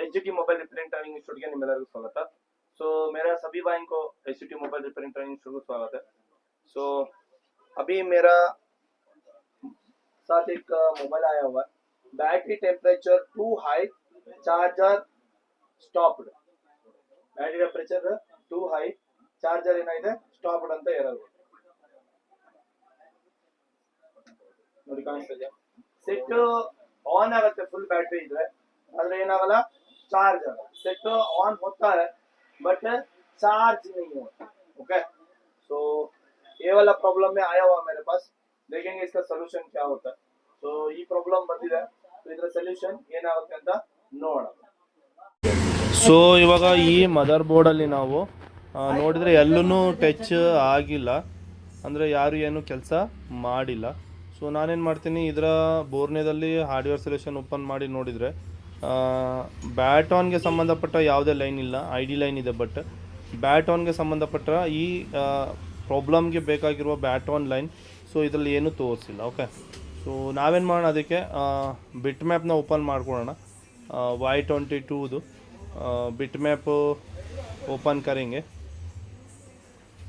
HT mobile repairing training institute के निम्मेलरिಗೂ स्वागत। सो मेरा सभी भाइयों को HT mobile repairing training institute को स्वागत है। सो अभी मेरा साथ एक मोबाइल आया हुआ है, battery temperature too high, charger stopped, battery temperature too high, charger ಏನಾಗಿದೆ ಸ್ಟಾಪ್ಡ್ ಅಂತ ಎರರ್ ನೋಡಿ ಕಾಣಿಸ್ತಾ ಇದೆಯಾ। ಸೆಟ್ ಆನ್ ಆಗುತ್ತೆ फुल बैटरी इधर आदरे ಏನಾಗಲ್ಲ चार्ज आगಲ್ಲ। सेट ऑन होता है बट चार्ज नहीं होता। ओके, सो ये वाला प्रॉब्लम में आया हुआ मेरे पास, देखेंगे इसका सॉल्यूशन क्या होता है। सो ये प्रॉब्लम ಬಂದಿದೆ, तो ಇದರ ಸೊಲ್ಯೂಷನ್ ಏನಾಗುತ್ತೆ ಅಂತ ನೋಡೋಣ। ಸೊ ಇವಾಗ ಈ ಮದರ್ ಬೋರ್ಡಲ್ಲಿ ನಾವು ನೋಡಿದರೆ ಎಲ್ಲೂ ಟಚ್ ಆಗಿಲ್ಲ, ಅಂದರೆ ಯಾರು ಏನು ಕೆಲಸ ಮಾಡಿಲ್ಲ। ಸೊ ನಾನೇನು ಮಾಡ್ತೀನಿ, ಇದರ ಬೋರ್ನೇದಲ್ಲಿ ಹಾರ್ಡ್ವೇರ್ ಸೊಲ್ಯೂಷನ್ ಓಪನ್ ಮಾಡಿ ನೋಡಿದರೆ ಬ್ಯಾಟ್ ಆನ್ಗೆ ಸಂಬಂಧಪಟ್ಟ ಯಾವುದೇ ಲೈನ್ ಇಲ್ಲ, ಐ ಡಿ ಲೈನ್ ಇದೆ, ಬಟ್ ಬ್ಯಾಟ್ ಆನ್ಗೆ ಸಂಬಂಧಪಟ್ಟ ಈ ಪ್ರಾಬ್ಲಮ್ಗೆ ಬೇಕಾಗಿರುವ ಬ್ಯಾಟ್ ಆನ್ ಲೈನ್ ಸೊ ಇದರಲ್ಲಿ ಏನೂ ತೋರಿಸಿಲ್ಲ। ಓಕೆ, ಸೊ ನಾವೇನು ಮಾಡೋಣ, ಅದಕ್ಕೆ ಬಿಟ್ ಮ್ಯಾಪ್ನ ಓಪನ್ ಮಾಡ್ಕೊಳ್ಳೋಣ। Y22 बिट मैप ओपन करेंगे।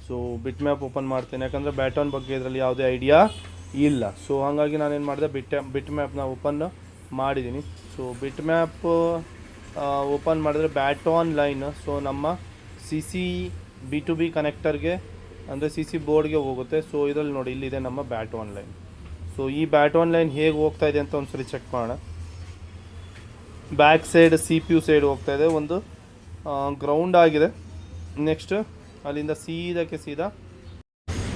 सो बिट मैप ओपन ಮಾಡ್ತೇನೆ, ಯಾಕಂದರೆ ಬ್ಯಾಟನ್ ಬಗ್ಗೆ ಇದರಲ್ಲಿ ಯಾವುದೇ ಐಡಿಯಾ ಇಲ್ಲ। ಸೊ ಹಾಗಾಗಿ ನಾನೇನು ಮಾಡಿದೆ, ಬಿಟ್ ಮ್ಯಾಪ್ನ ಓಪನ್ ಮಾಡಿದ್ದೀನಿ। ಸೊ ಬಿಟ್ ಮ್ಯಾಪ್ ಓಪನ್ ಮಾಡಿದ್ರೆ ಬ್ಯಾಟ್ ಆನ್ ಲೈನ್ ಸೊ ನಮ್ಮ CC B2B ಕನೆಕ್ಟರ್ಗೆ ಅಂದರೆ CC ಬೋರ್ಡ್ಗೆ ಹೋಗುತ್ತೆ। ಸೊ ಇದರಲ್ಲಿ ನೋಡಿ, ಇಲ್ಲಿದೆ ನಮ್ಮ ಬ್ಯಾಟ್ ಆನ್ ಲೈನ್। ಸೊ ಈ ಬ್ಯಾಟ್ ಆನ್ ಲೈನ್ ಹೇಗೆ ಹೋಗ್ತಾ ಇದೆ ಅಂತ ಒಂದ್ಸರಿ ಚೆಕ್ ಮಾಡೋಣ। ಬ್ಯಾಕ್ ಸೈಡ್ CPU ಸೈಡ್ ಹೋಗ್ತಾ ಇದೆ, ಒಂದು ಗ್ರೌಂಡ್ ಆಗಿದೆ। ನೆಕ್ಸ್ಟ್ ಅಲ್ಲಿಂದ ಸೀದಕ್ಕೆ ಸೀದಾ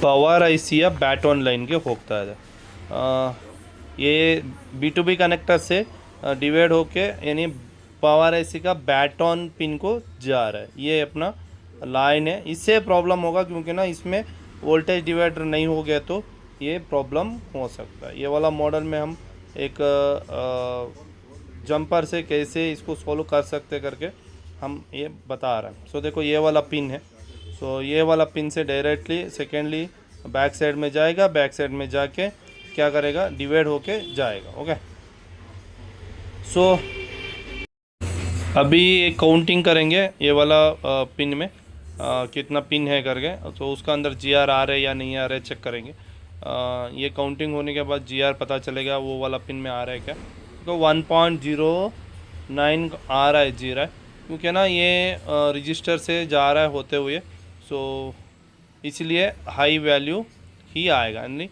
ಪವರ್ ICಯ बैट ऑन लाइन के होता है। ये B2B कनेक्टर से डिवाइड होके यानी पावर IC का बैट ऑन पिन को जा रहा है, ये अपना लाइन है। इससे प्रॉब्लम होगा क्योंकि ना इसमें वोल्टेज डिवाइडर नहीं हो गया तो ये प्रॉब्लम हो सकता है। ये वाला मॉडल में हम एक जंपर से कैसे इसको सॉल्व कर सकते करके हम ये बता रहे हैं। सो देखो, ये वाला पिन है, सो ये वाला पिन से डायरेक्टली सेकेंडली बैक साइड में जाएगा, बैक साइड में जाके क्या करेगा, डिवाइड होके जाएगा। ओके, सो अभी एक काउंटिंग करेंगे ये वाला पिन में कितना पिन है करके, तो उसका अंदर GR आ रहे या नहीं आ रहे चेक करेंगे। ये काउंटिंग होने के बाद GR पता चलेगा वो वाला पिन में आ रहा है क्या। तो 1.09 आ रहा है, जी रहा है, क्योंकि ना ये रजिस्टर से जा रहा है होते हुए, सो इसलिए हाई वैल्यू ही आएगा, यानी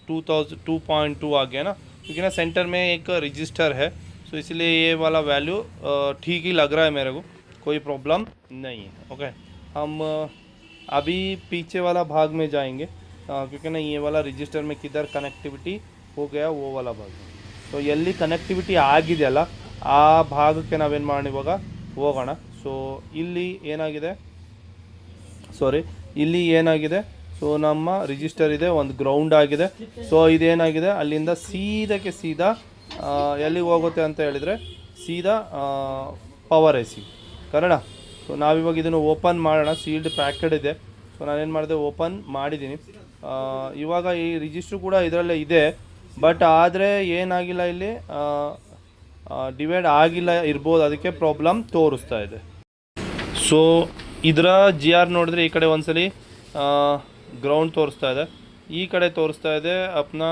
2.2 आ गया ना, क्योंकि ना सेंटर में एक रजिस्टर है, सो इसलिए ये वाला वैल्यू ठीक ही लग रहा है मेरे को, कोई प्रॉब्लम नहीं है। ओके, हम अभी पीछे वाला भाग में जाएंगे, क्योंकि ना ये वाला रजिस्टर में किधर कनेक्टिविटी हो गया वो वाला भाग। ಸೊ ಎಲ್ಲಿ ಕನೆಕ್ಟಿವಿಟಿ ಆಗಿದೆಯಲ್ಲ ಆ ಭಾಗಕ್ಕೆ ನಾವೇನು ಮಾಡೋಣ, ಇವಾಗ ಹೋಗೋಣ। ಸೊ ಇಲ್ಲಿ ಏನಾಗಿದೆ, ಸೊ ನಮ್ಮ ರಿಜಿಸ್ಟರ್ ಇದೆ, ಒಂದು ಗ್ರೌಂಡ್ ಆಗಿದೆ। ಸೊ ಇದೇನಾಗಿದೆ, ಅಲ್ಲಿಂದ ಸೀದಕ್ಕೆ ಸೀದಾ ಎಲ್ಲಿಗೆ ಹೋಗುತ್ತೆ ಅಂತ ಹೇಳಿದರೆ ಸೀದಾ ಪವರ್ IC ಕನ್ನಡ। ಸೊ ನಾವಿವಾಗ ಇದನ್ನು ಓಪನ್ ಮಾಡೋಣ, ಸೀಲ್ಡ್ ಪ್ಯಾಕೆಡ್ ಇದೆ। ಸೊ ನಾನೇನು ಮಾಡಿದೆ, ಓಪನ್ ಮಾಡಿದ್ದೀನಿ। ಇವಾಗ ಈ ರಿಜಿಸ್ಟ್ರು ಕೂಡ ಇದರಲ್ಲೇ ಇದೆ, ಬಟ್ ಆದರೆ ಏನಾಗಿಲ್ಲ, ಇಲ್ಲಿ ಡಿವೈಡ್ ಆಗಿಲ್ಲ ಇರ್ಬೋದು, ಅದಕ್ಕೆ ಪ್ರಾಬ್ಲಮ್ ತೋರಿಸ್ತಾ ಇದೆ। ಸೊ ಇದರ GR ನೋಡಿದ್ರೆ ಈ ಕಡೆ ಒಂದ್ಸಲಿ ಗ್ರೌಂಡ್ ತೋರಿಸ್ತಾ ಇದೆ, ಈ ಕಡೆ ತೋರಿಸ್ತಾ ಇದೆ ಅಪ್ನಾ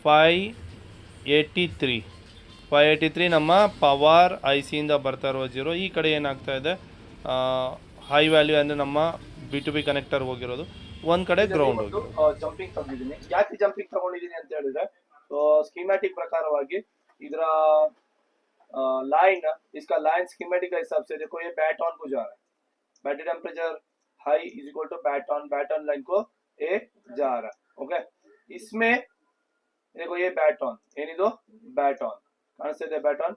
583 ನಮ್ಮ ಪವರ್ ICಯಿಂದ ಬರ್ತಾ ಇರೋ 0, ಈ ಕಡೆ ಏನಾಗ್ತಾ ಇದೆ ಹೈ ವ್ಯಾಲ್ಯೂ ಅಂದರೆ ನಮ್ಮ B2B ಕನೆಕ್ಟರ್ ಹೋಗಿರೋದು, ಒಂದು ಕಡೆ ಗ್ರೌಂಡ್ ಜಂಪಿಂಗ್ ತಗೊಂಡಿದ್ದೀನಿ। ಯಾಕೆ ಜಂಪಿಂಗ್ ತಗೊಂಡಿದ್ದೀನಿ ಅಂತ ಹೇಳಿದ್ರೆ, ಸ್ಕೀಮ್ಯಾಟಿಕ್ ಪ್ರಕಾರವಾಗಿ ಇದರ लाइन, इसका लाइन स्कीमेटिक के हिसाब से देखो, ये बैट ऑन को जा रहा है, battery temperature high is equal to bat on line को ए जा रहा है। ओके, इसमें देखो ये बैट ऑन ಏನಿದು बैट ऑन ಕಾಣಿಸ್ತಿದೆ, बैट ऑन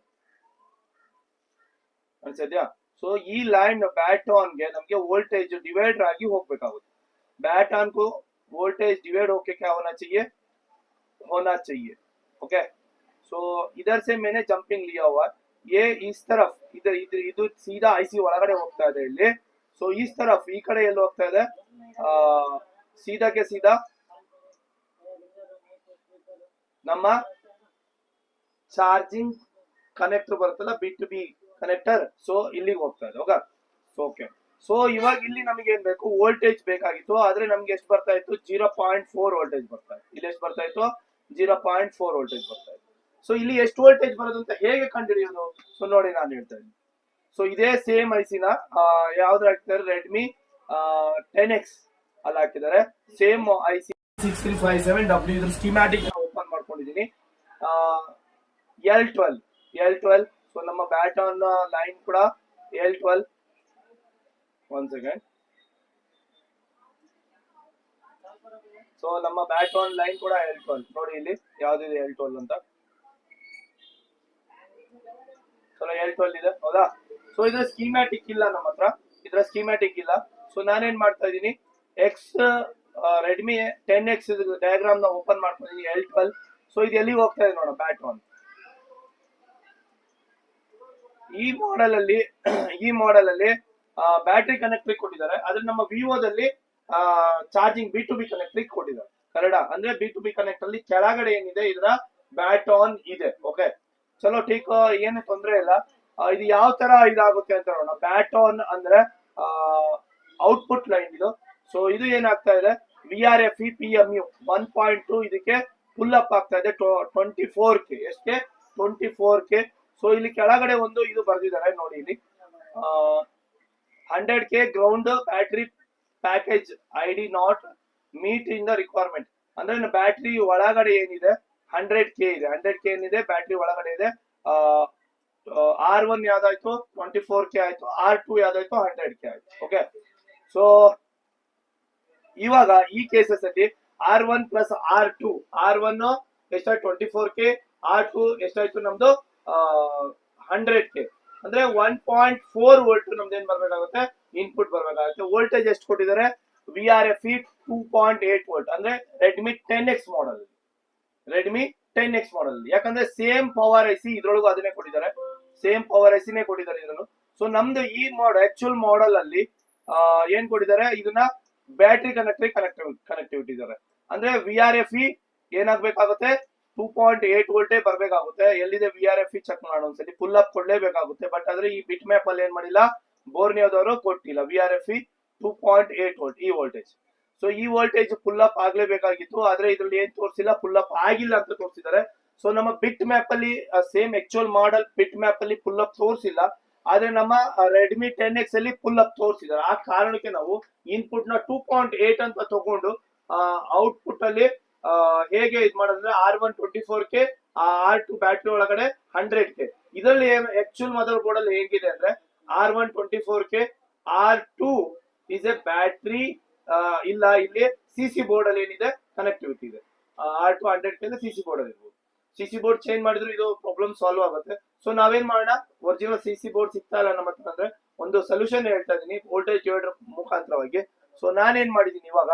ಕಾಣಿಸ್ತಿದ್ಯಾ। ಸೊ ಈ ಲೈನ್ बैट ऑन ಗೆ ನಮಗೆ ವೋಲ್ಟೇಜ್ ಡಿವೈಡರ್ ಆಗಿ ಹೋಗಬೇಕಾಗುತ್ತೆ। बैट ऑन को वोल्टेज डिवाइड होके क्या होना चाहिए। ओके, सो इधर से मैंने जंपिंग लिया हुआ है, ये इस तरफ इधर इधर इधर सीधा IC ಒಳಗಡೆ ಹೋಗ್ತಾ ಇದೆ ಇಲ್ಲಿ। सो इस तरफ ಈ ಕಡೆ ಎಲ್ಲಿ ಹೋಗ್ತಾ ಇದೆ, सीधा के सीधा ನಮ್ಮ ಚಾರ್ಜಿಂಗ್ ಕನೆಕ್ಟರ್ ಬರುತ್ತಲ್ಲ B to B connector, so ಇಲ್ಲಿಗೆ ಹೋಗ್ತಾ ಇದೆ. ಓಕೆ. ಸೊ ಇವಾಗ ಇಲ್ಲಿ ನಮಗೆ ಏನ್ ಬೇಕು, ವೋಲ್ಟೇಜ್ ಬೇಕಾಗಿತ್ತು. ಆದ್ರೆ ನಮ್ಗೆ ಎಷ್ಟು ಬರ್ತಾ ಇತ್ತು, 0.4 ವೋಲ್ಟೇಜ್ ಬರ್ತಾ ಇತ್ತು. ಇಲ್ಲಿ ಎಷ್ಟು ಬರ್ತಾ ಇತ್ತು, 0.4 ವೋಲ್ಟೇಜ್ ಬರ್ತಾ ಇತ್ತು. ಸೊ ಇಲ್ಲಿ ಎಷ್ಟು ವೋಲ್ಟೇಜ್ ಬರೋದು ಅಂತ ಹೇಗೆ ಕಂಡುಹಿಡಿಯೋದು? ಸೊ ನೋಡಿ ನಾನು ಹೇಳ್ತಾ ಇದ್ದೀನಿ. ಸೊ ಇದೇ ಸೇಮ್ ಐಸಿನ ಯಾವ್ದು ಹಾಕಿದ್ದಾರೆ, ರೆಡ್ಮಿ 10X ಅಲ್ಲಿ ಹಾಕಿದ್ದಾರೆ. Same IC 6357W. ಇದ್ರ ಸ್ಕೀಮ್ಯಾಟಿಕ್ ಓಪನ್ ಮಾಡ್ಕೊಂಡಿದ್ದೀನಿ. L12. ಸೊ ನಮ್ಮ ಬ್ಯಾಟ್ ಆನ್ ಲೈನ್ ಕೂಡ L12. 1 ಸೆಕೆಂಡ್. ಸೊ ನಮ್ಮ ಬ್ಯಾಟ್ ಆನ್ ಲೈನ್ ಕೂಡ L12. ನೋಡಿ ಇಲ್ಲಿ ಯಾವ್ದಿದೆ L12 ಅಂತ. L12 ಇದೆ, ಹೌದಾ? ಸೊ ಇದ್ರ ಸ್ಕೀಮ್ಯಾಟಿಕ್ ಇಲ್ಲ ನಮ್ಮ ಹತ್ರ, ಇಲ್ಲ. ಸೊ ನಾನೇನ್ ಮಾಡ್ತಾ ಇದ್ದೀನಿ, ರೆಡ್ಮಿ 10X ಡಯಾಗ್ರಾಮ್ ನ ಓಪನ್ ಮಾಡ್ಕೊಂಡಿದ್ದೀನಿ, L12. ಸೊ ಇದು ಎಲ್ಲಿಗೆ ಹೋಗ್ತಾ ಇದೆ ನೋಡೋಣ, ಬ್ಯಾಟ್ ಆನ್. ಈ ಮಾಡೆಲ್ ಅಲ್ಲಿ ಬ್ಯಾಟ್ರಿ ಕನೆಕ್ಟರ್ ಕೊಟ್ಟಿದ್ದಾರೆ. ಆದ್ರೆ ನಮ್ಮ ವಿವೋದಲ್ಲಿ ಚಾರ್ಜಿಂಗ್ B2B ಕನೆಕ್ಟರ್ ಕೊಟ್ಟಿದ್ದಾರೆ. ಕನ್ನಡ ಅಂದ್ರೆ B2B ಕನೆಕ್ಟರ್ ಅಲ್ಲಿ ಕೆಳಗಡೆ ಏನಿದೆ, ಇದರ ಬ್ಯಾಟ್ ಆನ್ ಇದೆ. ಓಕೆ, ಚಲೋ ಠೀಕ್, ಏನು ತೊಂದರೆ ಇಲ್ಲ. ಇದು ಯಾವ ತರ ಇದಾಗುತ್ತೆ ಅಂತ ನೋಡೋಣ. ಬ್ಯಾಟ್ ಆನ್ ಅಂದ್ರೆ ಔಟ್ಪುಟ್ ಲೈನ್ ಇದು. ಸೊ ಇದು ಏನಾಗ್ತಾ ಇದೆ, VRFE PMU 1.2 ಇದಕ್ಕೆ ಫುಲ್ ಅಪ್ ಆಗ್ತಾ ಇದೆ 24K. ಎಷ್ಟೇ 24K. ಸೊ ಇಲ್ಲಿ ಕೆಳಗಡೆ ಒಂದು ಇದು ಬರ್ದಿದ್ದಾರೆ ನೋಡಿ, ಇಲ್ಲಿ 100K ground battery package ID not meet in the requirement. ಅಂದ್ರೆ ಬ್ಯಾಟ್ರಿ ಒಳಗಡೆ ಏನಿದೆ 100K ಇದೆ, 100K ಏನಿದೆ ಬ್ಯಾಟ್ರಿ ಒಳಗಡೆ ಇದೆ. R1 ಯಾವ್ದಾಯ್ತು 24K ಆಯ್ತು, R2 ಯಾವ್ದಾಯ್ತು 100K ಆಯ್ತು. ಓಕೆ, ಸೊ ಇವಾಗ ಈ ಕೇಸಸ್ ಅಲ್ಲಿ R1 ಪ್ಲಸ್ R1 ಎಷ್ಟಾಯ್ತು 24K, R2 ಎಷ್ಟಾಯ್ತು ನಮ್ದು 100K. ಅಂದ್ರೆ 1.4 ವೋಲ್ಟ್ ನಮ್ದು ಏನ್ ಬರ್ಬೇಕಾಗುತ್ತೆ, ಇನ್ಪುಟ್ ಬರ್ಬೇಕಾಗುತ್ತೆ. ವೋಲ್ಟೇಜ್ ಎಷ್ಟು ಕೊಟ್ಟಿದ್ದಾರೆ, VRFE 2.8 ವೋಲ್ಟ್. ಅಂದ್ರೆ ರೆಡ್ಮಿ 10X ಮಾಡೆಲ್. ಯಾಕಂದ್ರೆ ಸೇಮ್ ಪವರ್ ಐಸಿ ಇದ್ರೊಳಗೂ ಅದನ್ನೇ ಕೊಟ್ಟಿದ್ದಾರೆ, ಸೇಮ್ ಪವರ್ ಐಸಿನೇ ಕೊಟ್ಟಿದ್ದಾರೆ ಇದನ್ನು. ಸೊ ನಮ್ದು ಈ ಆಕ್ಚುಯಲ್ ಮಾಡೆಲ್ ಅಲ್ಲಿ ಏನ್ ಕೊಟ್ಟಿದ್ದಾರೆ, ಇದನ್ನ ಬ್ಯಾಟ್ರಿ ಕನೆಕ್ಟಿವಿಟಿ ಇದ್ದಾರೆ. ಅಂದ್ರೆ VRFE ಏನಾಗ್ಬೇಕಾಗುತ್ತೆ, 2.8 ವೋಲ್ಟೇ ಬರ್ಬೇಕಾಗುತ್ತೆ. ಎಲ್ಲಿದೆ VRFE ಚೆಕ್ ಮಾಡೋಣ ಒಂದ್ಸಲಿ. Full up ಕೊಡ್ಲೇಬೇಕಾಗುತ್ತೆ. ಬಟ್ ಆದ್ರೆ ಈ ಬಿಟ್ ಮ್ಯಾಪ್ ಅಲ್ಲಿ ಏನ್ ಮಾಡಿಲ್ಲ, ಬೋರ್ನಿಯೋದವರು ಕೊಟ್ಟಿಲ್ಲ VRFE 2.8 ವೋಲ್ಟ್ ಈ ವೋಲ್ಟೇಜ್. ಸೊ ಈ ವೋಲ್ಟೇಜ್ ಫುಲ್ ಅಪ್ ಆಗ್ಲೇಬೇಕಾಗಿತ್ತು. ಆದ್ರೆ ಇದ್ರಲ್ಲಿ ಏನ್ ತೋರಿಸಿಲ್ಲ, ಫುಲ್ ಅಪ್ ಆಗಿಲ್ಲ ಅಂತ ತೋರಿಸಿದ್ದಾರೆ. ಸೊ ನಮ್ಮ ಬಿಟ್ ಮ್ಯಾಪ್ ಅಲ್ಲಿ ಸೇಮ್ ಆಕ್ಚುಯಲ್ ಮಾಡೆಲ್ ಬಿಟ್ ಮ್ಯಾಪ್ ಅಲ್ಲಿ ಫುಲ್ ಅಪ್ ತೋರಿಸಿಲ್ಲ. ಆದ್ರೆ ನಮ್ಮ ರೆಡ್ಮಿ 10X ಅಲ್ಲಿ ಫುಲ್ ಅಪ್ ತೋರಿಸಿದ್ದಾರೆ. ಆ ಕಾರಣಕ್ಕೆ ನಾವು ಇನ್ಪುಟ್ ನ 2.8 ಅಂತ ತಗೊಂಡು ಔಟ್ಪುಟ್ ಅಲ್ಲಿ ಹೇಗೆ ಇದು ಮಾಡೋದಂದ್ರೆ R1 24K, R2 ಬ್ಯಾಟ್ರಿ ಒಳಗಡೆ 100K. ಇದರಲ್ಲಿ ಆಕ್ಚುಯಲ್ ಮದರ್ ಬೋರ್ಡ್ ಅಲ್ಲಿ ಹೇಗಿದೆ ಅಂದ್ರೆ R1 24K, R2 is A battery ಇಲ್ಲ, ಇಲ್ಲಿ CC ಬೋರ್ಡ್ ಅಲ್ಲಿ ಏನಿದೆ ಕನೆಕ್ಟಿವಿಟಿ ಇದೆ. R2 100K ಅಂದ್ರೆ CC ಬೋರ್ಡ್ ಅಲ್ಲಿ ಇರ್ಬೋದು. CC ಬೋರ್ಡ್ ಚೇಂಜ್ ಮಾಡಿದ್ರು ಇದು ಪ್ರಾಬ್ಲಮ್ ಸಾಲ್ವ್ ಆಗುತ್ತೆ. ಸೊ ನಾವೇನ್ ಮಾಡೋಣ, ಒರಿಜಿನಲ್ CC ಬೋರ್ಡ್ ಸಿಗ್ತಾ ಇಲ್ಲ ನಮ್ಮ ಹತ್ರ ಅಂದ್ರೆ ಒಂದು ಸೊಲ್ಯೂಷನ್ ಹೇಳ್ತಾ ಇದೀನಿ ವೋಲ್ಟೇಜ್ ಡಿವೈಡರ್ ಮುಖಾಂತರವಾಗಿ. ಸೊ ನಾನೇನ್ ಮಾಡಿದೀನಿ ಇವಾಗ,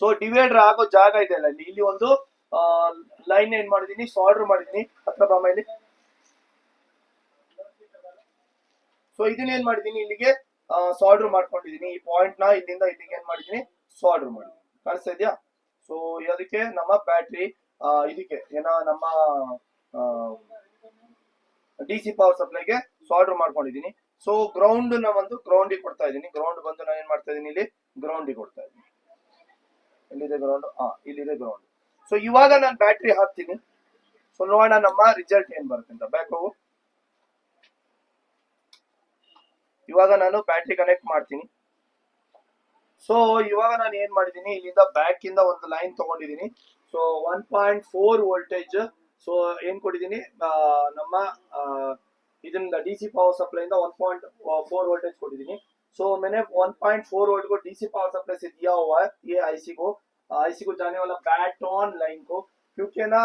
ಸೊ ಡಿವೈಡರ್ ಆಗೋ ಜಾಗ ಇದೆ ಅಲ್ಲ, ಇಲ್ಲಿ ಒಂದು ಲೈನ್ ಏನ್ ಮಾಡಿದೀನಿ, ಸಾಲ್ಡರ್ ಮಾಡಿದೀನಿ ಹತ್ರ ಬಾಮಲ್ಲಿ. ಸೊ ಇದನ್ನ ಏನ್ ಮಾಡಿದೀನಿ, ಇಲ್ಲಿಗೆ ಸಾಲ್ಡರ್ ಮಾಡ್ಕೊಂಡಿದೀನಿ. ಈ ಪಾಯಿಂಟ್ ನ ಇಲ್ಲಿಂದ ಇಲ್ಲಿಗೆ ಏನ್ ಮಾಡಿದೀನಿ, ಸಾಲ್ಡರ್ ಮಾಡಿದೀನಿ. ಕಾಣಿಸ್ತಾ ಇದೆಯಾ? ಸೊ ಅದಕ್ಕೆ ನಮ್ಮ ಬ್ಯಾಟ್ರಿ ಇದಕ್ಕೆ ನಮ್ಮ DC ಪವರ್ ಸಪ್ಲೈಗೆ ಸಾಲ್ಡರ್ ಮಾಡ್ಕೊಂಡಿದೀನಿ. ಸೊ ಗ್ರೌಂಡ್ ನ ಒಂದು ಗ್ರೌಂಡಿಗೆ ಕೊಡ್ತಾ ಇದೀನಿ. ಗ್ರೌಂಡ್ ಬಂದು ನಾನು ಏನ್ ಮಾಡ್ತಾ ಇದೀನಿ, ಇಲ್ಲಿ ಗ್ರೌಂಡಿಗೆ ಕೊಡ್ತಾ ಇದೀನಿ. ಎಲ್ಲಿದೆ ಗ್ರೌಂಡ್? ಇಲ್ಲಿದೆ ಗ್ರೌಂಡ್. ಸೊ ಇವಾಗ ನಾನು ಬ್ಯಾಟ್ರಿ ಹಾಕ್ತೀನಿ. ಸೊ ನೋಡೋಣ ನಮ್ಮ ರಿಸಲ್ಟ್ ಏನ್ ಬರುತ್ತೆ ಅಂತ. ಬ್ಯಾಕ್ ಹೋಗು. ಇವಾಗ ನಾನು ಬ್ಯಾಟ್ರಿ ಕನೆಕ್ಟ್ ಮಾಡ್ತೀನಿ. ಸೊ ಇವಾಗ ನಾನು ಏನ್ ಮಾಡಿದೀನಿ, ಇಲ್ಲಿಂದ ಬ್ಯಾಕ್ ಇಂದ ಒಂದು ಲೈನ್ ತಗೊಂಡಿದೀನಿ. ಸೊ 1.4 ವೋಲ್ಟೇಜ್ ಸೊ ಏನ್ ಕೊಟ್ಟಿದೀನಿ, ನಮ್ಮ ಇದರಿಂದ DC पावर सप्लाई इंदा 1.4 वोल्टेज ಕೊಟ್ಟಿದ್ದೀನಿ. सो मैंने 1.4 वोल्ट को DC पावर सप्लाई से दिया हुआ है ये आईसी को जाने वाला बैट ऑन लाइन को, क्योंकि ना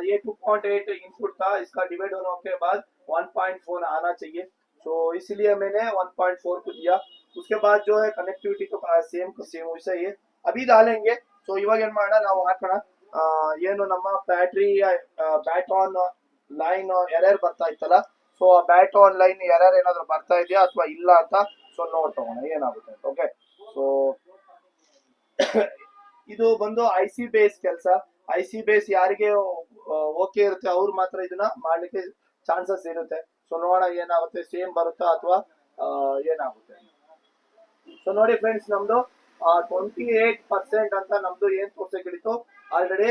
ये 2.8 इनपुट था, इसका डिवाइड होने के बाद 1.4 आना चाहिए. सो इसलिए मैंने 1.4 को दिया. उसके बाद जो है कनेक्टिविटी तो सेम वैसा ही है, अभी डालेंगे. सो ಇವಾಗ ಏನು ಮಾಡೋಣ, ನಾವು ಹಾಕೋಣ ಏನು ನಮ್ಮ battery bat on line error ಬರ್ತಾ ಇತ್ತಲ್ಲ. ಸೊ ಆ ಬ್ಯಾಟ್ ಆನ್ ಲೈನ್ ಎರರ್ ಏನಾದ್ರು ಬರ್ತಾ ಇದೆಯಾ ಅಥವಾ ಇಲ್ಲ ಅಂತ ಸೊ ನೋಡ್ತಗೋಣ ಏನಾಗುತ್ತೆ ಅಂತ. ಓಕೆ, ಸೊ ಇದು ಬಂದು ಐಸಿ ಬೇಸ್ ಕೆಲಸ. IC ಬೇಸ್ ಯಾರಿಗೆ ಓಕೆ ಇರುತ್ತೆ ಅವ್ರು ಮಾತ್ರ ಇದನ್ನ ಮಾಡ್ಲಿಕ್ಕೆ ಚಾನ್ಸಸ್ ಇರುತ್ತೆ. ಸೊ ನೋಡೋಣ ಏನಾಗುತ್ತೆ, ಸೇಮ್ ಬರುತ್ತಾ ಅಥವಾ ಏನಾಗುತ್ತೆ. ಸೊ ನೋಡಿ ಫ್ರೆಂಡ್ಸ್, ನಮ್ದು 28% ಅಂತ ನಮ್ದು ಏನ್ ತೋರ್ಸಕ್ ಹಿಡಿತು ಆಲ್ರೆಡಿ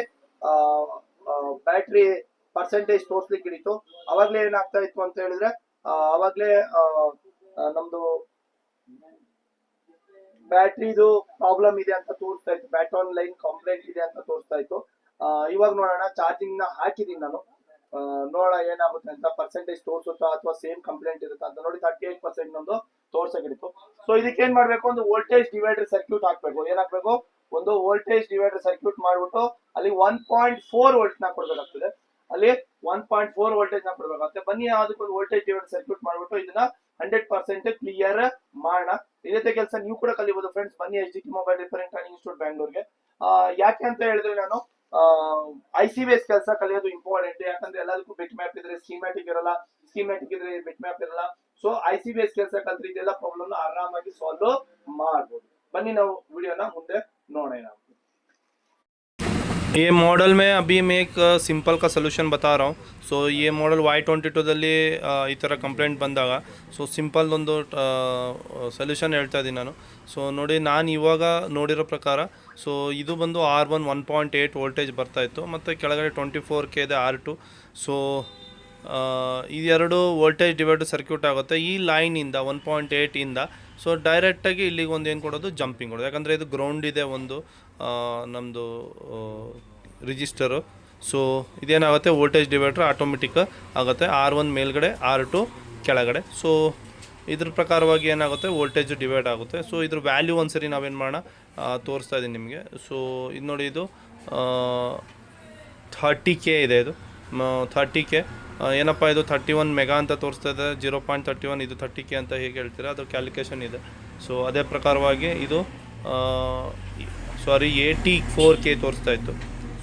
ಬ್ಯಾಟ್ರಿ ಪರ್ಸೆಂಟೇಜ್ ತೋರ್ಸ್ಲಿಕ್ಕೆ ಹಿಡಿತು. ಅವಾಗ್ಲೇ ಏನಾಗ್ತಾ ಇತ್ತು ಅಂತ ಹೇಳಿದ್ರೆ ಅವಾಗ್ಲೇ ನಮ್ದು ಬ್ಯಾಟ್ರಿದು ಪ್ರಾಬ್ಲಮ್ ಇದೆ ಅಂತ ತೋರಿಸ್ತಾ ಇತ್ತು, ಬ್ಯಾಟ್ ಆನ್ ಲೈನ್ ಕಂಪ್ಲೇಂಟ್ ಇದೆ ಅಂತ ತೋರಿಸ್ತಾ ಇತ್ತು. ಇವಾಗ ನೋಡೋಣ, ಚಾರ್ಜಿಂಗ್ ನ ಹಾಕಿದೀನಿ ನಾನು, ನೋಡೋಣ ಏನಾಗುತ್ತೆ ಅಂತ, ಪರ್ಸೆಂಟೇಜ್ ತೋರಿಸುತ್ತಾ ಅಥವಾ ಸೇಮ್ ಕಂಪ್ಲೇಂಟ್ ಇರುತ್ತಾ ಅಂತ. ನೋಡಿ 38% ನಮ್ದು ತೋರ್ಸಕ್ ಹಿಡಿತು. ಸೊ ಇದಕ್ಕೆ ಏನ್ ಮಾಡ್ಬೇಕು, ಒಂದು ವೋಲ್ಟೇಜ್ ಡಿವೈಡರ್ ಸರ್ಕ್ಯೂಟ್ ಹಾಕ್ಬೇಕು. ಏನ್ ಹಾಕ್ಬೇಕು, ಒಂದು ವೋಲ್ಟೇಜ್ ಡಿವೈಡರ್ ಸರ್ಕ್ಯೂಟ್ ಮಾಡ್ಬಿಟ್ಟು ಅಲ್ಲಿ 1.4 ವೋಲ್ಟ್ ನ ಕೊಡ್ಬೇಕಾಗ್ತದೆ. ಅಲ್ಲಿ 1.4 ವೋಲ್ಟೇಜ್ ನ ಕೊಡ್ಬೇಕಾಗುತ್ತೆ. ಬನ್ನಿ ಅದಕ್ಕೊಂದು ವೋಲ್ಟೇಜ್ ಡಿವೈಡರ್ ಸರ್ಕ್ಯೂಟ್ ಮಾಡ್ಬಿಟ್ಟು ಇದನ್ನ 100% ಕ್ಲಿಯರ್ ಮಾಡೋಣ. ಇದೇ ಕೆಲಸ ನೀವು ಕೂಡ ಕಲಿಬಹುದು ಫ್ರೆಂಡ್ಸ್. ಬನ್ನಿ HDK mobile repairing training institute ಬ್ಯಾಂಗ್ಳೂರ್ಗೆ. ಯಾಕೆ ಅಂತ ಹೇಳಿದ್ರೆ ನಾನು IC ಬೇಸ್ ಕೆಲಸ ಕಲಿಯೋದು ಇಂಪಾರ್ಟೆಂಟ್. ಯಾಕಂದ್ರೆ ಎಲ್ಲದಕ್ಕೂ ಬಿಟ್ ಮ್ಯಾಪ್ ಇದ್ರೆ ಸ್ಕೀಮ್ಯಾಟಿಕ್ ಇರಲ್ಲ, ಸ್ಕೀಮ್ಯಾಟಿಕ್ ಇದ್ರೆ ಬಿಟ್ ಮ್ಯಾಪ್ ಇರಲ್ಲ. ಸೊ IC ಬೇಸ್ ಕೆಲಸ ಕಲ್ತ್ರೆ ಇದೆಲ್ಲ ಪ್ರಾಬ್ಲಮ್ ಆರಾಮಾಗಿ ಸಾಲ್ವ್ ಮಾಡಬಹುದು. ಬನ್ನಿ ನಾವು ವಿಡಿಯೋನ ಮುಂದೆ ನೋಡೋಣ. ये मॉडल में अभी मैं एक सिंपल का सोल्यूशन बता रहा हूँ. सो ये मॉडल Y22ದಲ್ಲಿ ಈ ಥರ ಕಂಪ್ಲೇಂಟ್ ಬಂದಾಗ ಸೊ ಸಿಂಪಲ್ ಒಂದು ಸೊಲ್ಯೂಷನ್ ಹೇಳ್ತಾ ಇದ್ದೀನಿ ನಾನು. ಸೊ ನೋಡಿ, ನಾನು ಇವಾಗ ನೋಡಿರೋ ಪ್ರಕಾರ ಸೊ ಇದು ಬಂದು R1 1.8 ವೋಲ್ಟೇಜ್ ಬರ್ತಾಯಿತ್ತು, ಮತ್ತು ಕೆಳಗಡೆ 24K ಇದೆ R2. ಸೊ ಇದೆರಡು ವೋಲ್ಟೇಜ್ ಡಿವೈಡರ್ ಸರ್ಕ್ಯೂಟ್ ಆಗುತ್ತೆ ಈ ಲೈನಿಂದ 1.8 ಇಂದ. ಸೊ ಡೈರೆಕ್ಟಾಗಿ ಇಲ್ಲಿಗೆ ಒಂದು ಏನು ಕೊಡೋದು, ಜಂಪಿಂಗ್ ಕೊಡೋದು. ಯಾಕಂದರೆ ಇದು ಗ್ರೌಂಡ್ ಇದೆ ಒಂದು ನಮ್ಮದು ರಿಜಿಸ್ಟರು. ಸೊ ಇದೇನಾಗುತ್ತೆ, ವೋಲ್ಟೇಜ್ ಡಿವೈಡರ್ ಆಟೋಮೆಟಿಕ್ ಆಗುತ್ತೆ, R1 ಮೇಲ್ಗಡೆ R2 ಕೆಳಗಡೆ. ಸೊ ಇದ್ರ ಪ್ರಕಾರವಾಗಿ ಏನಾಗುತ್ತೆ, ವೋಲ್ಟೇಜ್ ಡಿವೈಡ್ ಆಗುತ್ತೆ. ಸೊ ಇದ್ರ ವ್ಯಾಲ್ಯೂ ಒಂದ್ಸರಿ ನಾವೇನು ಮಾಡೋಣ ತೋರಿಸ್ತಾ ಇದ್ದೀನಿ ನಿಮಗೆ. ಸೊ ಇದು ನೋಡಿ, ಇದು 30K ಇದೆ. ಇದು 30K ಏನಪ್ಪ, ಇದು 31 ಮೆಗಾ ಅಂತ ತೋರಿಸ್ತಾ ಇದೆ, 0.31. ಇದು 30K ಅಂತ ಹೇಗೆ ಹೇಳ್ತೀರಾ, ಅದು ಕ್ಯಾಲ್ಕುಲೇಷನ್ ಇದೆ. ಸೊ ಅದೇ ಪ್ರಕಾರವಾಗಿ ಇದು 84K ತೋರಿಸ್ತಾ ಇತ್ತು.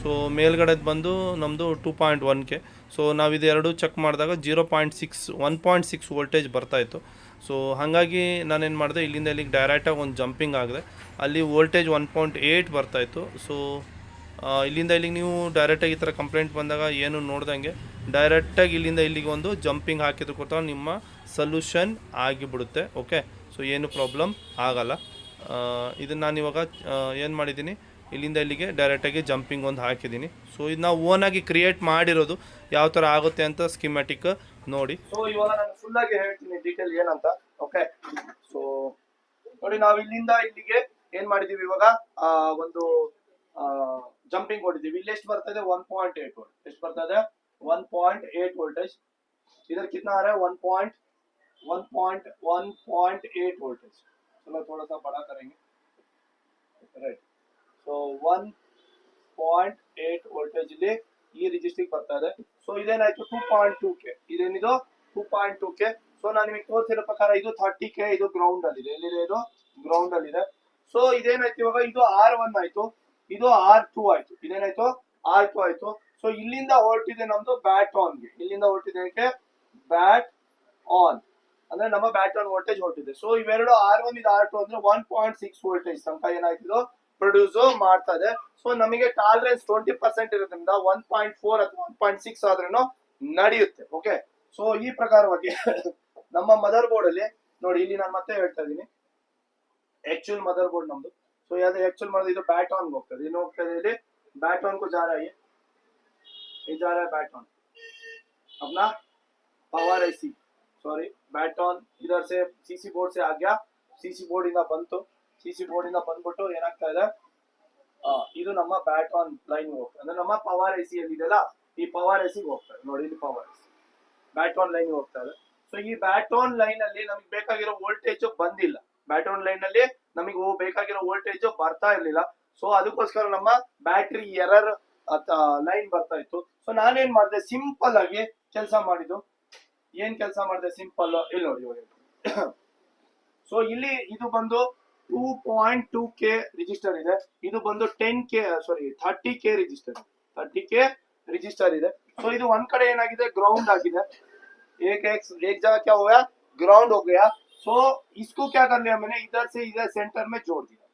ಸೊ ಮೇಲ್ಗಡೆದು ಬಂದು ನಮ್ಮದು 2.1K. ಸೊ ನಾವಿದು ಎರಡು ಚೆಕ್ ಮಾಡಿದಾಗ 1.6 ವೋಲ್ಟೇಜ್ ಬರ್ತಾಯಿತ್ತು. ಸೊ ಹಾಗಾಗಿ ನಾನೇನು ಮಾಡಿದೆ, ಇಲ್ಲಿಂದ ಇಲ್ಲಿಗೆ ಡೈರೆಕ್ಟಾಗಿ ಒಂದು ಜಂಪಿಂಗ್ ಆಗಿದೆ. ಅಲ್ಲಿ ವೋಲ್ಟೇಜ್ 1.8 ಬರ್ತಾಯಿತ್ತು. ಸೊ ಇಲ್ಲಿಂದ ಇಲ್ಲಿಗೆ ನೀವು ಡೈರೆಕ್ಟಾಗಿ ಈ ಥರ ಕಂಪ್ಲೇಂಟ್ ಬಂದಾಗ ಏನು ನೋಡ್ದಂಗೆ ಡೈರೆಕ್ಟಾಗಿ ಇಲ್ಲಿಂದ ಇಲ್ಲಿಗೆ ಒಂದು ಜಂಪಿಂಗ್ ಹಾಕಿದ್ರು ಕೊಡ್ತಾ ನಿಮ್ಮ ಸೊಲ್ಯೂಷನ್ ಆಗಿಬಿಡುತ್ತೆ. ಓಕೆ, ಸೊ ಏನು ಪ್ರಾಬ್ಲಮ್ ಆಗಲ್ಲ. ಇದನ್ನು ನಾನು ಇವಾಗ ಏನು ಮಾಡಿದ್ದೀನಿ, ಇಲ್ಲಿಂದ ಇಲ್ಲಿಗೆ ಡೈರೆಕ್ಟಾಗಿ ಜಂಪಿಂಗ್ ಒಂದು ಹಾಕಿದ್ದೀನಿ. ಸೊ ಇದು ನಾವು ಓನಾಗಿ ಕ್ರಿಯೇಟ್ ಮಾಡಿರೋದು, ಯಾವ ಥರ ಆಗುತ್ತೆ ಅಂತ ಸ್ಕೀಮ್ಯಾಟಿಕ್ ನೋಡಿ. ಸೊ ಇವಾಗ ನಾನು ಫುಲ್ ಆಗಿ ಹೇಳ್ತೀನಿ ಡೀಟೇಲ್ ಏನಂತ. ಓಕೆ, ಸೊ ನೋಡಿ, ನಾವು ಇಲ್ಲಿಂದ ಇಲ್ಲಿಗೆ ಏನ್ ಮಾಡಿದೀವಿ ಇವಾಗ, ಒಂದು ಜಂಪಿಂಗ್ ಕೊಟ್ಟಿದ್ದೀವಿ. ಇಲ್ಲಿ ಎಷ್ಟು ಬರ್ತಾ ಇದೆ, 1.8 ವೋಲ್ಟ್. ಎಷ್ಟು ಬರ್ತಾ ಇದೆ, 1.8 वोल्टेज. इधर कितना आ रहा है, 1.8 वोल्टेज. चलो थोड़ा सा बड़ा करेंगे, राइट. सो 1.8 वोल्टेज ಇಲ್ಲಿ ಈ ರಿಜಿಸ್ಟ್ರಿಗೆ ಬರ್ತಾ ಇದೆ. ಸೊ ಇದೇನಾಯ್ತು, 2.2K. ಇದೇನಿದು 2.2K. ಸೊ ನಾನು ನಿಮಗೆ ತೋರಿಸಿರೋ ಪ್ರಕಾರ ಇದು 30K, ಇದು ಗ್ರೌಂಡ್ ಅಲ್ಲಿ ಇದೆ. ಎಲ್ಲಿದೆ, ಇದು ಗ್ರೌಂಡ್ ಅಲ್ಲಿ ಇದೆ. ಸೊ ಇದೇನಾಯ್ತು ಇವಾಗ, ಇದು R1 ಆಯ್ತು, ಇದು R2 ಆಯ್ತು. ಇದೇನಾಯ್ತು, R2 ಆಯ್ತು. ಸೊ ಇಲ್ಲಿಂದ ಹೊರಟಿದೆ ನಮ್ದು ಬ್ಯಾಟ್ ಆನ್ಗೆ. ಇಲ್ಲಿಂದ ಹೊರಟಿದೆ ಬ್ಯಾಟ್ ಆನ್ ಅಂದ್ರೆ ನಮ್ಮ ಬ್ಯಾಟ್ ಆನ್ ವೋಲ್ಟೇಜ್ ಹೊರಟಿದೆ. ಸೊ ಇವೆರಡು R1 ಇದು R2 ಅಂದ್ರೆ 1.6 ವೋಲ್ಟೇಜ್ ತನಕ ಏನಾಯ್ತು ಪ್ರೊಡ್ಯೂಸ್ ಮಾಡ್ತಾ ಇದೆ. ಸೊ ನಮಗೆ ಟಾಲರೆನ್ಸ್ 20% ಇರೋದ್ರಿಂದ 1.4 ಅಥವಾ 1.6 ಆದ್ರೂ ನಡೆಯುತ್ತೆ. ಓಕೆ, ಸೊ ಈ ಪ್ರಕಾರವಾಗಿ ನಮ್ಮ ಮದರ್ ಬೋರ್ಡ್ ಅಲ್ಲಿ ನೋಡಿ, ಇಲ್ಲಿ ನಾನು ಮತ್ತೆ ಹೇಳ್ತಾ ಇದ್ದೀನಿ, एक्चुअल मदरबोर्ड नम्बू. सो याद एक्चुअल मतलब ಇದು ಬ್ಯಾಟ್ ಆನ್ ಹೋಗ್ತದೆ. ಏನು ಹೋಗ್ತದೆ, ಇಲ್ಲಿ बैट ऑन को जा रहा है, ये जा रहा है बैट ऑन अपना power IC. Sorry, bat on इधर से CC बोर्ड से आ गया, CC बोर्ड ಇಂದ ಬಂತು, CC बोर्ड ಇಂದ ಬಂದ್ಬಿಟ್ಟು ಏನಾಗ್ತಾ ಇದೆ, ಇದು ನಮ್ಮ ಬ್ಯಾಟ್ ಆನ್ ಲೈನ್ ಹೋಗ್ತದೆ. ಅಂದ್ರೆ ನಮ್ಮ ಪವರ್ IC ಅಲ್ಲಿ ಇದೆಲ್ಲ ಈ ಪವರ್ IC ಹೋಗ್ತದೆ. ನೋಡಿ, ಇಲ್ಲಿ power IC bat on line ಹೋಗ್ತಾ ಇದೆ. ಸೊ ಈ ಬ್ಯಾಟ್ ಆನ್ ಲೈನ್ ಅಲ್ಲಿ ನಮಗೆ ಬೇಕಾಗಿರೋ ವೋಲ್ಟೇಜ್ ಬಂದಿಲ್ಲ. ಬ್ಯಾಟ್ ಆನ್ ಲೈನ್ ಅಲ್ಲಿ ನಮಗೆ ಬೇಕಾಗಿರೋ ವೋಲ್ಟೇಜ್ ಬರ್ತಾ ಇರ್ಲಿಲ್ಲ. ಸೊ ಅದಕ್ಕೋಸ್ಕರ ನಮ್ಮ ಬ್ಯಾಟ್ರಿ ಎರರ್ ಲೈನ್ ಬರ್ತಾ ಇತ್ತು. ಸೊ ನಾನೇನ್ ಮಾಡಿದೆ, ಸಿಂಪಲ್ ಆಗಿ ಕೆಲಸ ಮಾಡಿದ್ದು. ಏನ್ ಕೆಲಸ ಮಾಡಿದೆ, ಸಿಂಪಲ್, ಇಲ್ಲಿ ನೋಡಿ. ಸೊ ಇಲ್ಲಿ ಇದು ಬಂದು 2.2K ರಿಜಿಸ್ಟರ್ ಇದೆ, ಇದು ಬಂದು 30K ರಿಜಿಸ್ಟರ್ ಇದೆ. ಸೊ ಇದು ಒಂದ್ ಕಡೆ ಏನಾಗಿದೆ, ಗ್ರೌಂಡ್ ಆಗಿದೆ. एक जगह क्या हो गया, ग्राउंड हो गया. सो इसको क्या कर लिया मैंने, इधर से इधर सेंटर में जोड़ दिया.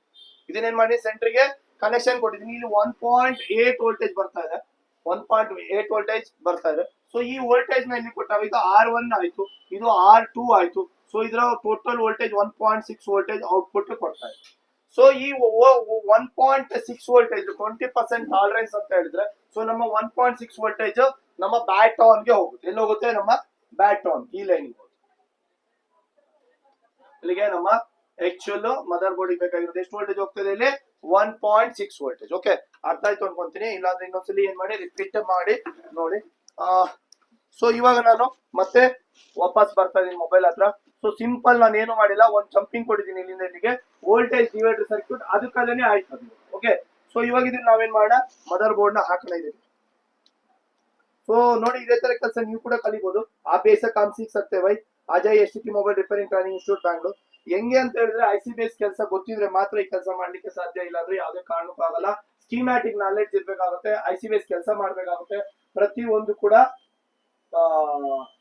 ಇದನ್ನೇನ್ ಮಾಡಿ ಸೆಂಟರ್ ಗೆ ಕನೆಕ್ಷನ್ ಕೊಟ್ಟಿದ್ದೀನಿ. ಇಲ್ಲಿ 1.8 ವೋಲ್ಟೇಜ್ ಬರ್ತಾ ಇದೆ, 1.8 ವೋಲ್ಟೇಜ್ ಬರ್ತಾ ಇದೆ. ಸೊ ಈ ವೋಲ್ಟೇಜ್ ನ ಇಲ್ಲಿ ಕೊಟ್ಟಾಗ ಇದು R1 ಆಯ್ತು, ಇದು R2 ಆಯ್ತು. ಸೊ ಇದರ ಟೋಟಲ್ ವೋಲ್ಟೇಜ್ 1.6 ವೋಲ್ಟೇಜ್ ಔಟ್ಪುಟ್ ಕೊಡ್ತಾ ಇದೆ. ಸೊ ಈ 1.6 ವೋಲ್ಟೇಜ್ 20% ಟಾಲರೆನ್ಸ್ ಅಂತ ಹೇಳಿದ್ರೆ, ಸೊ ನಮ್ಮ 1.6 ವೋಲ್ಟೇಜ್ ನಮ್ಮ ಬ್ಯಾಟ್ ಆನ್ ಗೆ ಹೋಗುತ್ತೆ. ಎಲ್ಲಿ ಹೋಗುತ್ತೆ? ನಮ್ಮ ಬ್ಯಾಟ್ ಆನ್ ಈ ಲೈನ್ ಹೋಗುತ್ತೆ. ಇಲ್ಲಿಗೆ ನಮ್ಮ ಆಕ್ಚುಯಲ್ ಮದರ್ ಬೋರ್ಡ್ ಬೇಕಾಗಿರೋದು ಎಷ್ಟು ವೋಲ್ಟೇಜ್ ಹೋಗ್ತದೆ ಇಲ್ಲಿ? 1.6 ವೋಲ್ಟೇಜ್. ಓಕೆ, ಅರ್ಥ ಆಯ್ತು ಅನ್ಕೊಂತೀನಿ. ಇಲ್ಲಾಂದ್ರೆ ಇನ್ನೊಂದ್ಸಲಿ ಏನ್ ಮಾಡಿ ರಿಪೀಟ್ ಮಾಡಿ ನೋಡಿ. ಸೊ ಇವಾಗ ನಾನು ಮತ್ತೆ ವಾಪಸ್ ಬರ್ತಾ ಇದೀನಿ ಮೊಬೈಲ್ ಹತ್ರ. ಸೊ ಸಿಂಪಲ್ ನಾನು ಏನು ಮಾಡಿಲ್ಲ, ಒಂದು ಜಂಪಿಂಗ್ ಕೊಟ್ಟಿದ್ದೀನಿ ಇಲ್ಲಿಂದ ಇಲ್ಲಿಗೆ, ವೋಲ್ಟೇಜ್ ಡಿವೈಡರ್ ಸರ್ಕ್ಯೂಟ್ ಅದಕ್ಕಲ್ಲೇ ಆಯ್ತು. ಓಕೆ, ಸೊ ಇವಾಗ ಇದನ್ನ ನಾವೇನ್ ಮಾಡೋಣ, ಮದರ್ ಬೋರ್ಡ್ ನ ಹಾಕೋಣ ಇದೀವಿ. ಸೊ ನೋಡಿ, ಇದೇ ತರ ಕೆಲಸ ನೀವು ಕೂಡ ಕಲಿಬಹುದು. आप ऐसा काम सीख सकते हैं भाई. आ जाइए STT mobile repairing training institute Bangalore. ಹೆಂಗೆ ಅಂತ ಹೇಳಿದ್ರೆ ಐಸಿ ಬೇಸ್ ಕೆಲಸ ಗೊತ್ತಿದ್ರೆ ಮಾತ್ರ ಈ ಕೆಲಸ ಮಾಡ್ಲಿಕ್ಕೆ ಸಾಧ್ಯ, ಇಲ್ಲ ಅಂದ್ರೆ ಯಾವುದೇ ಕಾರಣಕ್ಕೂ ಆಗಲ್ಲ. ಸ್ಕೀಮ್ಯಾಟಿಕ್ ನಾಲೆಡ್ಜ್ ಇರ್ಬೇಕಾಗುತ್ತೆ, ಐಸಿ ಬೇಸ್ ಕೆಲಸ ಮಾಡ್ಬೇಕಾಗುತ್ತೆ. ಪ್ರತಿ ಒಂದು ಕೂಡ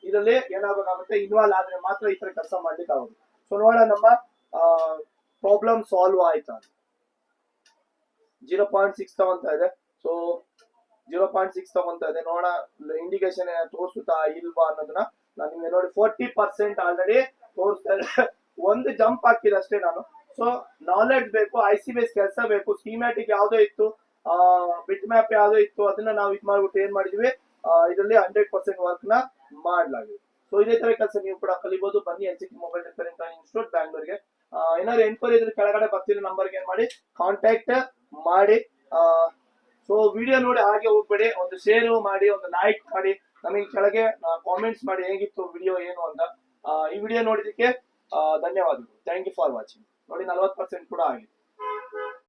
ಇದರಲ್ಲಿ ಏನಾಗಬೇಕಾಗುತ್ತೆ, ಇನ್ವಾಲ್ವ್ ಆದ್ರೆ ಮಾತ್ರ ಈ ತರ ಕೆಲಸ ಮಾಡ್ಲಿಕ್ಕೆ ಆಗುತ್ತೆ. ಸೊ ನೋಡೋಣ ನಮ್ಮ ಪ್ರಾಬ್ಲಮ್ ಸಾಲ್ವ್ ಆಯ್ತಾ. 0.6 ತಗೊಂತ ಇದೆ. ಸೊ 0.6 ತಗೊಂತ ಇದೆ. ನೋಡೋಣ ಇಂಡಿಕೇಶನ್ ತೋರಿಸುತ್ತಾ ಇಲ್ವಾ ಅನ್ನೋದನ್ನ ನಾನು ನಿಮ್ಗೆ ನೋಡಿ 40% ಆಲ್ರೆಡಿ ತೋರಿಸ್ತಾ ಇದೆ. ಒಂದು ಜಂಪ್ ಹಾಕಿದೆ ಅಷ್ಟೇ ನಾನು. ಸೊ ನಾಲೆಡ್ಜ್ ಬೇಕು, ಐಸಿ ಬೇಸ್ ಕೆಲಸ ಬೇಕು. ಸ್ಕೀಮ್ಯಾಟಿಕ್ ಯಾವ್ದೋ ಇತ್ತು, ಬಿಟ್ ಮ್ಯಾಪ್ ಯಾವ್ದೋ ಇತ್ತು, ಅದನ್ನ ನಾವು ಇದು ಮಾಡ್ಬಿಟ್ಟು ಏನ್ ಮಾಡಿದ್ವಿ, ಇದರಲ್ಲಿ 100% ವರ್ಕ್ ನ ಮಾಡ್ಲಾಗಿದೆ. ಸೊ ಇದೇ ತರ ಕೆಲಸ ನೀವು ಕೂಡ ಕಲಿಬಹುದು. ಬನ್ನಿ STT mobile repairing training institute ಬ್ಯಾಂಗ್ಳೂರ್ಗೆ. ಏನಾದ್ರು ಎನ್ಕ್ವೈರಿ ಇದ್ರೆ ಕೆಳಗಡೆ ಬರ್ತಿರೋ ನಂಬರ್ಗೆ ಏನ್ ಮಾಡಿ ಕಾಂಟ್ಯಾಕ್ಟ್ ಮಾಡಿ. ಸೊ ವಿಡಿಯೋ ನೋಡಿ ಹಾಗೆ ಹೋಗ್ಬೇಡಿ, ಒಂದು ಶೇರ್ ಮಾಡಿ, ಒಂದು ಲೈಕ್ ಮಾಡಿ, ನಮಗೆ ಕೆಳಗೆ ಕಾಮೆಂಟ್ಸ್ ಮಾಡಿ ಹೇಗಿತ್ತು ವಿಡಿಯೋ ಏನು ಅಂತ. ಈ ವಿಡಿಯೋ ನೋಡಿದಕ್ಕೆ ಧನ್ಯವಾದಗಳು. Thank you for watching. ನೋಡಿ 40% ಕೂಡ ಆಗಿದೆ.